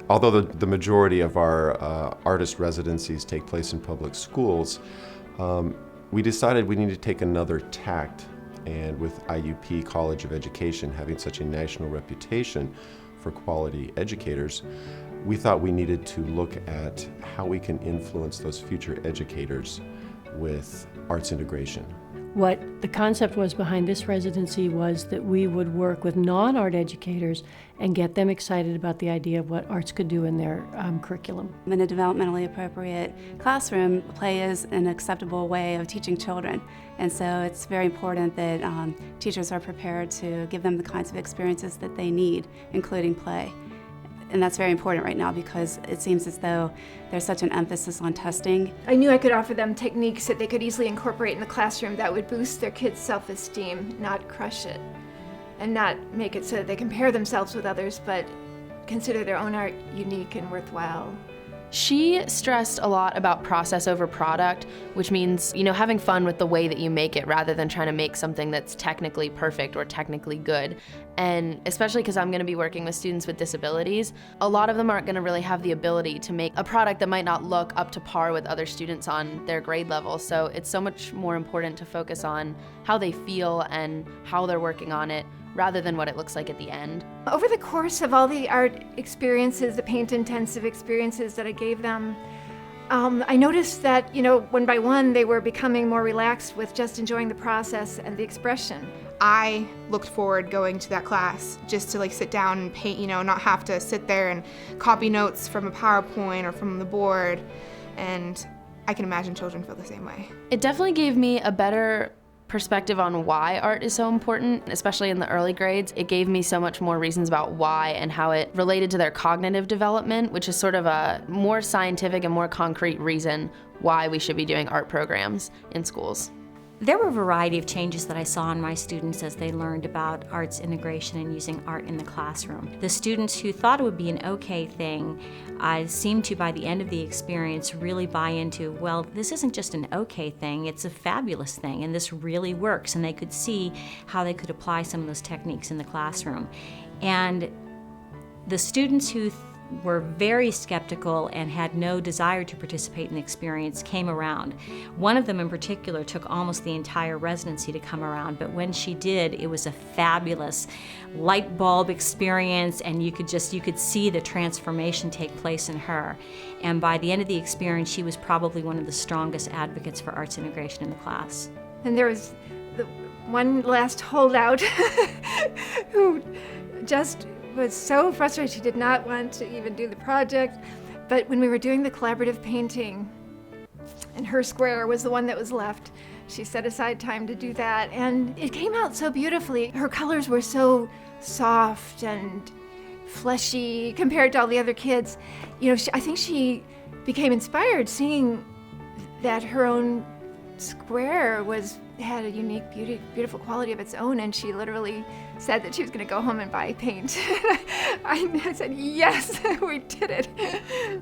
Although the majority of our artist residencies take place in public schools, we decided we needed to take another tact. And with IUP College of Education having such a national reputation for quality educators, we thought we needed to look at how we can influence those future educators with arts integration. What the concept was behind this residency was that we would work with non-art educators and get them excited about the idea of what arts could do in their curriculum. In a developmentally appropriate classroom, play is an acceptable way of teaching children. And so it's very important that teachers are prepared to give them the kinds of experiences that they need, including play. And that's very important right now because it seems as though there's such an emphasis on testing. I knew I could offer them techniques that they could easily incorporate in the classroom that would boost their kids' self-esteem, not crush it, and not make it so that they compare themselves with others, but consider their own art unique and worthwhile. She stressed a lot about process over product, which means, having fun with the way that you make it rather than trying to make something that's technically perfect or technically good. And especially because I'm going to be working with students with disabilities, a lot of them aren't going to really have the ability to make a product that might not look up to par with other students on their grade level. So it's so much more important to focus on how they feel and how they're working on it, rather than what it looks like at the end. Over the course of all the art experiences, the paint-intensive experiences that I gave them, I noticed that, one by one, they were becoming more relaxed with just enjoying the process and the expression. I looked forward going to that class just to sit down and paint, not have to sit there and copy notes from a PowerPoint or from the board. And I can imagine children feel the same way. It definitely gave me a better perspective on why art is so important, especially in the early grades. It gave me so much more reasons about why and how it related to their cognitive development, which is sort of a more scientific and more concrete reason why we should be doing art programs in schools. There were a variety of changes that I saw in my students as they learned about arts integration and using art in the classroom. The students who thought it would be an okay thing seemed to, by the end of the experience, really buy into, well, this isn't just an okay thing, it's a fabulous thing, and this really works, and they could see how they could apply some of those techniques in the classroom. And the students who were very skeptical and had no desire to participate in the experience came around. One of them in particular took almost the entire residency to come around, but when she did, it was a fabulous light bulb experience, and you could see the transformation take place in her. And by the end of the experience, she was probably one of the strongest advocates for arts integration in the class. And there was the one last holdout who just was so frustrated. She did not want to even do the project. But when we were doing the collaborative painting, and her square was the one that was left, she set aside time to do that, and it came out so beautifully. Her colors were so soft and fleshy compared to all the other kids. I think she became inspired seeing that her own square had a unique, beautiful quality of its own, and she literally said that she was going to go home and buy paint. I said, yes, we did it.